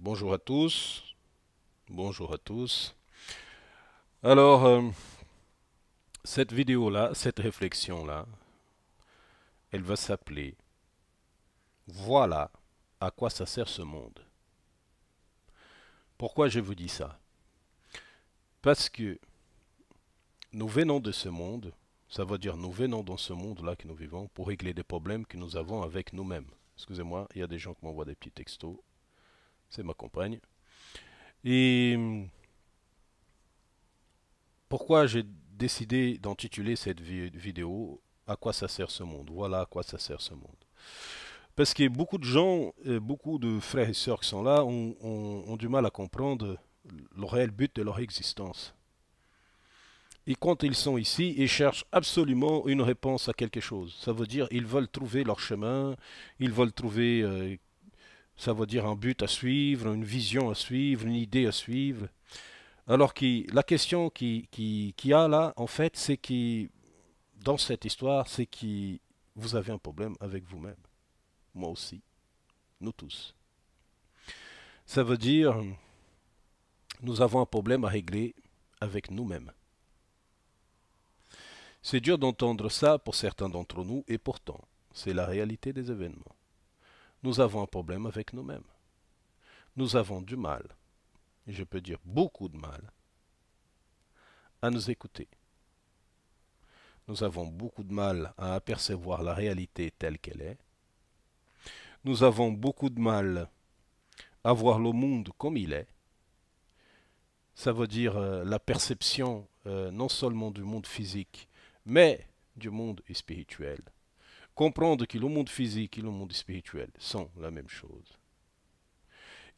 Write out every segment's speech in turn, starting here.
Bonjour à tous. Bonjour à tous. Alors, cette vidéo-là, cette réflexion-là, elle va s'appeler Voilà à quoi ça sert ce monde. Pourquoi je vous dis ça? Parce que nous venons de ce monde, ça veut dire nous venons dans ce monde-là que nous vivons pour régler des problèmes que nous avons avec nous-mêmes. Excusez-moi, il y a des gens qui m'envoient des petits textos. C'est ma compagne. Et pourquoi j'ai décidé d'intituler cette vidéo À quoi ça sert ce monde? Voilà à quoi ça sert ce monde. Parce que beaucoup de gens, beaucoup de frères et sœurs qui sont là ont du mal à comprendre le réel but de leur existence. Et quand ils sont ici, ils cherchent absolument une réponse à quelque chose. Ça veut dire ils veulent trouver leur chemin, ils veulent trouver, ça veut dire un but à suivre, une vision à suivre, une idée à suivre. Alors que la question qui a là, en fait, c'est que dans cette histoire, c'est que vous avez un problème avec vous-même. Moi aussi, nous tous. Ça veut dire nous avons un problème à régler avec nous-mêmes. C'est dur d'entendre ça pour certains d'entre nous et pourtant, c'est la réalité des événements. Nous avons un problème avec nous-mêmes. Nous avons du mal, et je peux dire beaucoup de mal, à nous écouter. Nous avons beaucoup de mal à apercevoir la réalité telle qu'elle est. Nous avons beaucoup de mal à voir le monde comme il est. Ça veut dire la perception non seulement du monde physique, mais du monde spirituel. Comprendre que le monde physique et le monde spirituel sont la même chose.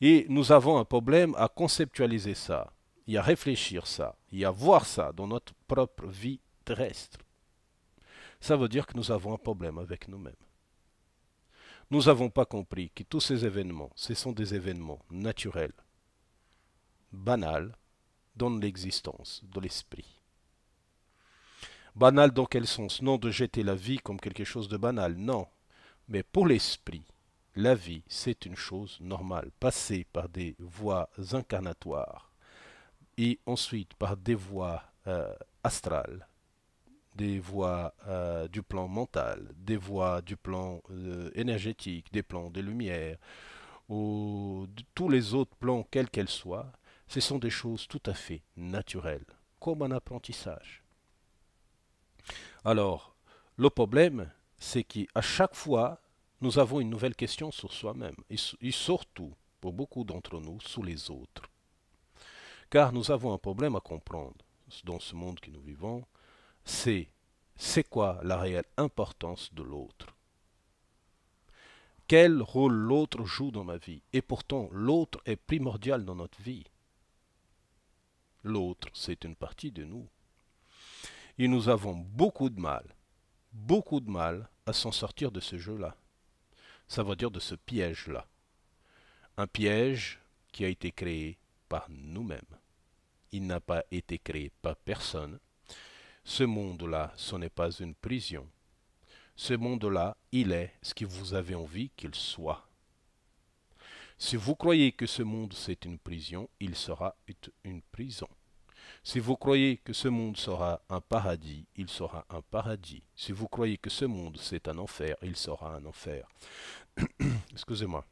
Et nous avons un problème à conceptualiser ça, et à réfléchir ça, et à voir ça dans notre propre vie terrestre. Ça veut dire que nous avons un problème avec nous-mêmes. Nous n'avons pas compris que tous ces événements, ce sont des événements naturels, banals, dans l'existence de l'esprit. Banal dans quel sens? Non de jeter la vie comme quelque chose de banal, non. Mais pour l'esprit, la vie, c'est une chose normale, passée par des voies incarnatoires et ensuite par des voies astrales, des voies du plan mental, des voies du plan énergétique, des plans de lumière, ou de tous les autres plans, quels qu'elles soient. Ce sont des choses tout à fait naturelles, comme un apprentissage. Alors, le problème, c'est qu'à chaque fois, nous avons une nouvelle question sur soi-même, et surtout, pour beaucoup d'entre nous, sur les autres. Car nous avons un problème à comprendre dans ce monde que nous vivons, c'est quoi la réelle importance de l'autre? Quel rôle l'autre joue dans ma vie? Et pourtant, l'autre est primordial dans notre vie. L'autre, c'est une partie de nous. Et nous avons beaucoup de mal à s'en sortir de ce jeu-là. Ça veut dire de ce piège-là. Un piège qui a été créé par nous-mêmes. Il n'a pas été créé par personne. Ce monde-là, ce n'est pas une prison. Ce monde-là, il est ce que vous avez envie qu'il soit. Si vous croyez que ce monde c'est une prison, il sera une prison. Si vous croyez que ce monde sera un paradis, il sera un paradis. Si vous croyez que ce monde c'est un enfer, il sera un enfer. Excusez-moi.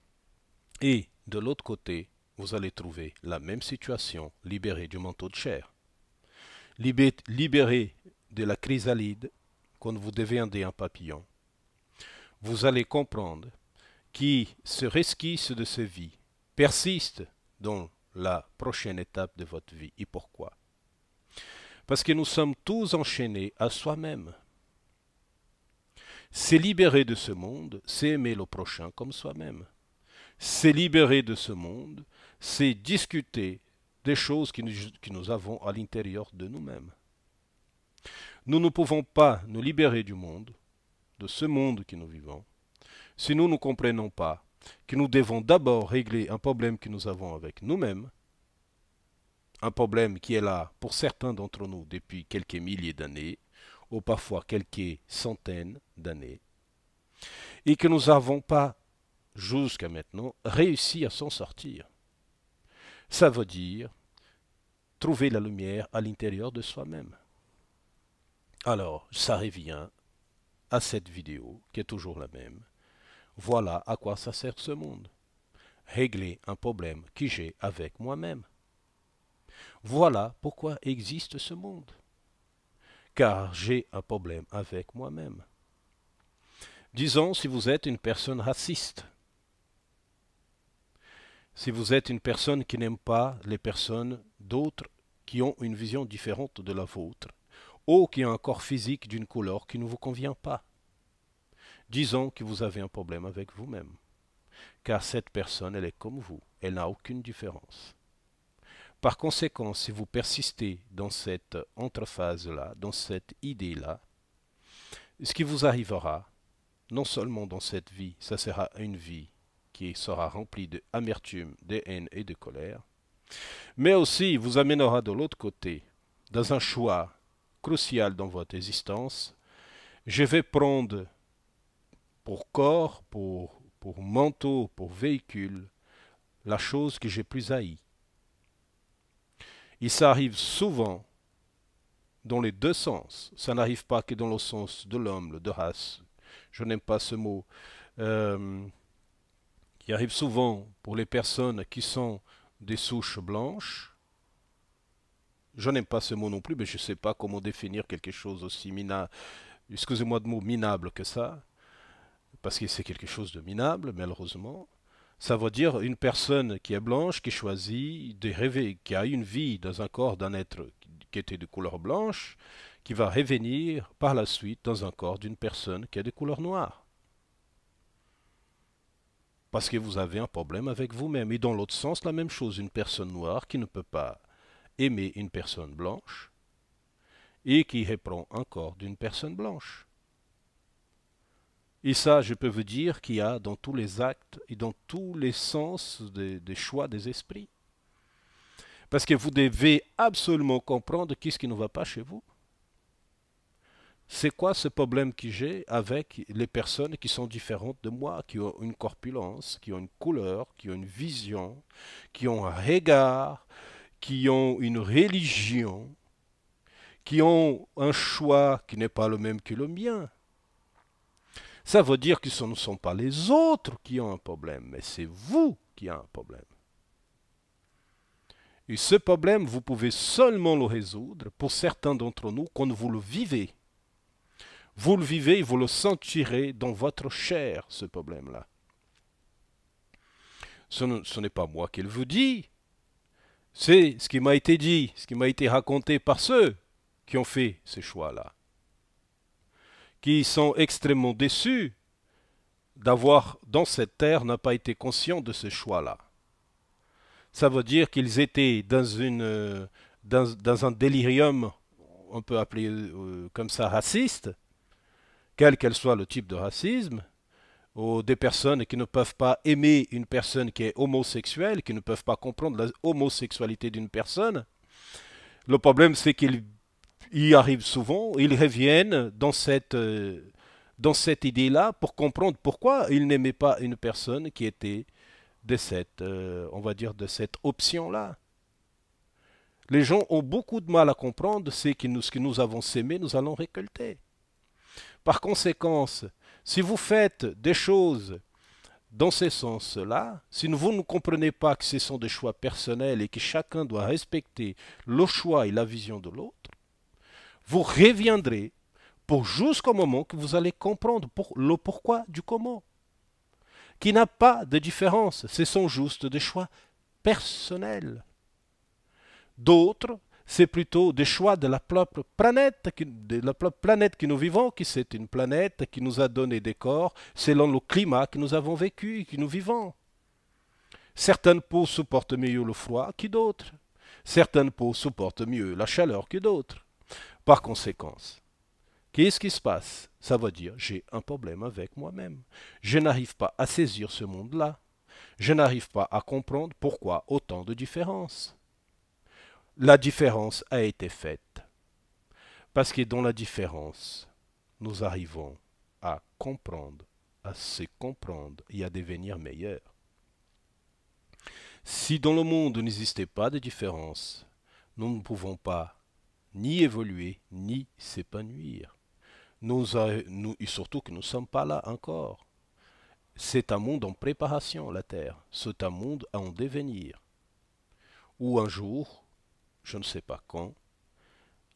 Et de l'autre côté, vous allez trouver la même situation, libérée du manteau de chair, libérée de la chrysalide, quand vous deviendrez un papillon. Vous allez comprendre qui ce resquisse de cette vie persiste dans la prochaine étape de votre vie. Et pourquoi? Parce que nous sommes tous enchaînés à soi-même. C'est libérer de ce monde, c'est aimer le prochain comme soi-même. C'est libérer de ce monde, c'est discuter des choses que nous avons à l'intérieur de nous-mêmes. Nous ne pouvons pas nous libérer du monde, de ce monde que nous vivons, si nous ne comprenons pas que nous devons d'abord régler un problème que nous avons avec nous-mêmes, un problème qui est là pour certains d'entre nous depuis quelques milliers d'années, ou parfois quelques centaines d'années, et que nous n'avons pas, jusqu'à maintenant, réussi à s'en sortir. Ça veut dire trouver la lumière à l'intérieur de soi-même. Alors, ça revient à cette vidéo qui est toujours la même. Voilà à quoi ça sert ce monde. Régler un problème que j'ai avec moi-même. Voilà pourquoi existe ce monde. Car j'ai un problème avec moi-même. Disons si vous êtes une personne raciste. Si vous êtes une personne qui n'aime pas les personnes d'autres qui ont une vision différente de la vôtre, ou qui ont un corps physique d'une couleur qui ne vous convient pas. Disons que vous avez un problème avec vous-même, car cette personne, elle est comme vous, elle n'a aucune différence. Par conséquent, si vous persistez dans cette entrephase-là, dans cette idée-là, ce qui vous arrivera, non seulement dans cette vie, ça sera une vie qui sera remplie d'amertume, de haine et de colère, mais aussi vous amènera de l'autre côté, dans un choix crucial dans votre existence. Je vais prendre pour corps, pour manteau, pour véhicule, la chose que j'ai plus haïe. Et ça arrive souvent dans les deux sens. Ça n'arrive pas que dans le sens de l'homme, de race. Je n'aime pas ce mot. Qui arrive souvent pour les personnes qui sont des souches blanches. Je n'aime pas ce mot non plus, mais je ne sais pas comment définir quelque chose aussi minable, excusez-moi de mot minable que ça, parce que c'est quelque chose de minable, malheureusement. Ça veut dire une personne qui est blanche, qui choisit de rêver, qui a une vie dans un corps d'un être qui était de couleur blanche, qui va revenir par la suite dans un corps d'une personne qui est de couleur noire. Parce que vous avez un problème avec vous-même. Et dans l'autre sens, la même chose, une personne noire qui ne peut pas aimer une personne blanche et qui reprend un corps d'une personne blanche. Et ça, je peux vous dire qu'il y a dans tous les actes et dans tous les sens des choix des esprits. Parce que vous devez absolument comprendre qu'est-ce qui ne va pas chez vous. C'est quoi ce problème que j'ai avec les personnes qui sont différentes de moi, qui ont une corpulence, qui ont une couleur, qui ont une vision, qui ont un regard, qui ont une religion, qui ont un choix qui n'est pas le même que le mien. Ça veut dire que ce ne sont pas les autres qui ont un problème, mais c'est vous qui avez un problème. Et ce problème, vous pouvez seulement le résoudre, pour certains d'entre nous, quand vous le vivez. Vous le vivez et vous le sentirez dans votre chair, ce problème-là. Ce n'est pas moi qui le vous dis, c'est ce qui m'a été dit, ce qui m'a été raconté par ceux qui ont fait ces choix-là, qui sont extrêmement déçus d'avoir, dans cette terre, n'a pas été conscients de ce choix-là. Ça veut dire qu'ils étaient dans un délirium, on peut appeler comme ça raciste, quel qu'elle soit le type de racisme, ou des personnes qui ne peuvent pas aimer une personne qui est homosexuelle, qui ne peuvent pas comprendre la homosexualité d'une personne. Le problème, c'est qu'ils y arrivent souvent, ils reviennent dans cette idée-là pour comprendre pourquoi ils n'aimaient pas une personne qui était de cette, on va dire, de cette option-là. Les gens ont beaucoup de mal à comprendre ce que nous avons sémé, nous allons récolter. Par conséquent, si vous faites des choses dans ce sens-là, si vous ne comprenez pas que ce sont des choix personnels et que chacun doit respecter le choix et la vision de l'autre, vous reviendrez pour jusqu'au moment que vous allez comprendre le pourquoi du comment, qui n'a pas de différence, ce sont juste des choix personnels. D'autres, c'est plutôt des choix de la propre planète, que nous vivons, qui c'est une planète qui nous a donné des corps selon le climat que nous avons vécu et que nous vivons. Certaines peaux supportent mieux le froid que d'autres. Certaines peaux supportent mieux la chaleur que d'autres. Par conséquent, qu'est-ce qui se passe? Ça veut dire j'ai un problème avec moi-même. Je n'arrive pas à saisir ce monde-là. Je n'arrive pas à comprendre pourquoi autant de différences. La différence a été faite. Parce que dans la différence, nous arrivons à comprendre, à se comprendre et à devenir meilleurs. Si dans le monde n'existait pas de différence, nous ne pouvons pas ni évoluer, ni s'épanouir. Et surtout que nous ne sommes pas là encore. C'est un monde en préparation, la Terre. C'est un monde en devenir. Où un jour, je ne sais pas quand,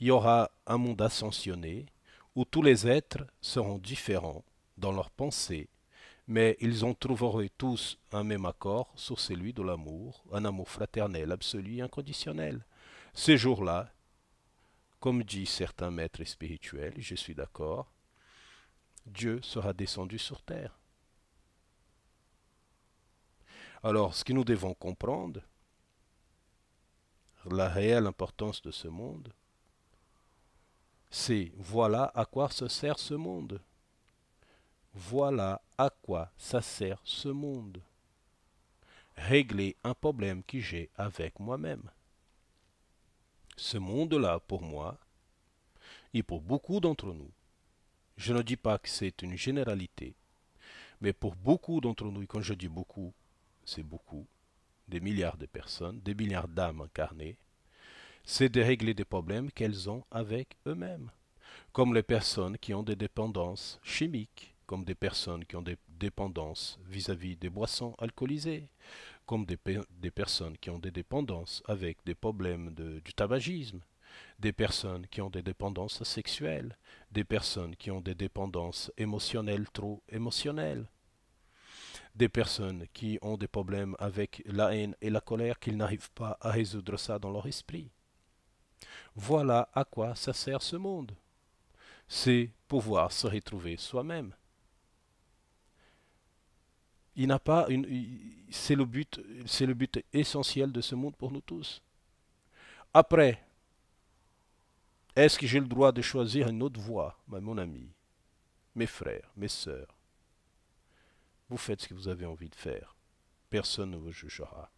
il y aura un monde ascensionné où tous les êtres seront différents dans leurs pensées, mais ils en trouveraient tous un même accord sur celui de l'amour, un amour fraternel, absolu et inconditionnel. Ces jours-là, comme disent certains maîtres spirituels, je suis d'accord, Dieu sera descendu sur terre. Alors, ce que nous devons comprendre, la réelle importance de ce monde, c'est voilà à quoi se sert ce monde. Voilà à quoi ça sert ce monde. Régler un problème que j'ai avec moi-même. Ce monde-là, pour moi, et pour beaucoup d'entre nous, je ne dis pas que c'est une généralité, mais pour beaucoup d'entre nous, et quand je dis beaucoup, c'est beaucoup, des milliards de personnes, des milliards d'âmes incarnées, c'est de régler des problèmes qu'elles ont avec eux-mêmes. Comme les personnes qui ont des dépendances chimiques, comme des personnes qui ont des dépendances vis-à-vis des boissons alcoolisées, comme des personnes qui ont des dépendances avec des problèmes du tabagisme, des personnes qui ont des dépendances sexuelles, des personnes qui ont des dépendances émotionnelles trop émotionnelles, des personnes qui ont des problèmes avec la haine et la colère qu'ils n'arrivent pas à résoudre ça dans leur esprit. Voilà à quoi ça sert ce monde. C'est pouvoir se retrouver soi-même. Il n'a pas c'est le but essentiel de ce monde pour nous tous. Après, est-ce que j'ai le droit de choisir une autre voie, mon ami, mes frères, mes sœurs? Vous faites ce que vous avez envie de faire. Personne ne vous jugera.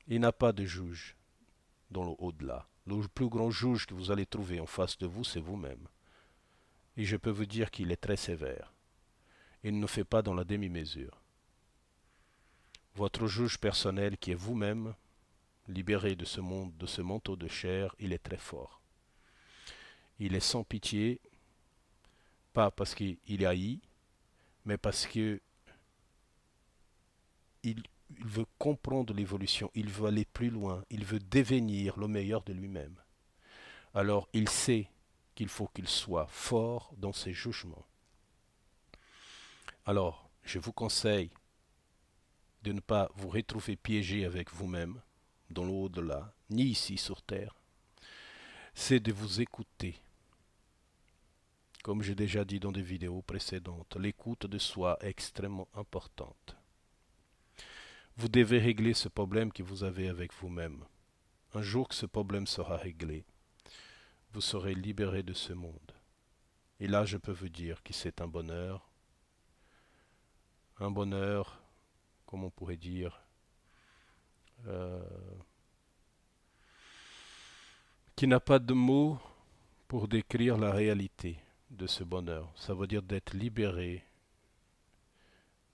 Il n'y a pas de juge dans le au-delà. Le plus grand juge que vous allez trouver en face de vous, c'est vous-même. Et je peux vous dire qu'il est très sévère. Il ne fait pas dans la demi-mesure. Votre juge personnel qui est vous-même, libéré de ce monde, de ce manteau de chair, il est très fort. Il est sans pitié, pas parce qu'il haït, mais parce que il veut comprendre l'évolution, il veut aller plus loin, il veut devenir le meilleur de lui-même. Alors il sait qu'il faut qu'il soit fort dans ses jugements. Alors, je vous conseille de ne pas vous retrouver piégé avec vous-même, dans l'au-delà, ni ici sur Terre. C'est de vous écouter. Comme j'ai déjà dit dans des vidéos précédentes, l'écoute de soi est extrêmement importante. Vous devez régler ce problème que vous avez avec vous-même. Un jour que ce problème sera réglé, vous serez libéré de ce monde. Et là, je peux vous dire que c'est un bonheur, comme on pourrait dire, euh, qui n'a pas de mots pour décrire la réalité de ce bonheur. Ça veut dire d'être libéré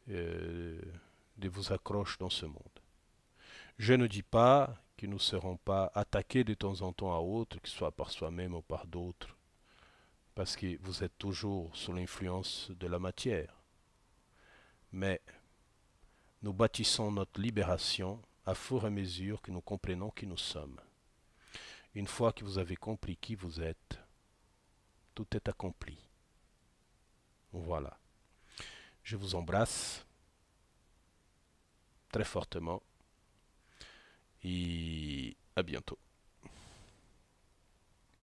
euh, de vos accroches dans ce monde. Je ne dis pas que nous ne serons pas attaqués de temps en temps à autre, que ce soit par soi-même ou par d'autres, parce que vous êtes toujours sous l'influence de la matière. Mais nous bâtissons notre libération à fur et à mesure que nous comprenons qui nous sommes. Une fois que vous avez compris qui vous êtes, tout est accompli. Voilà. Je vous embrasse très fortement et à bientôt.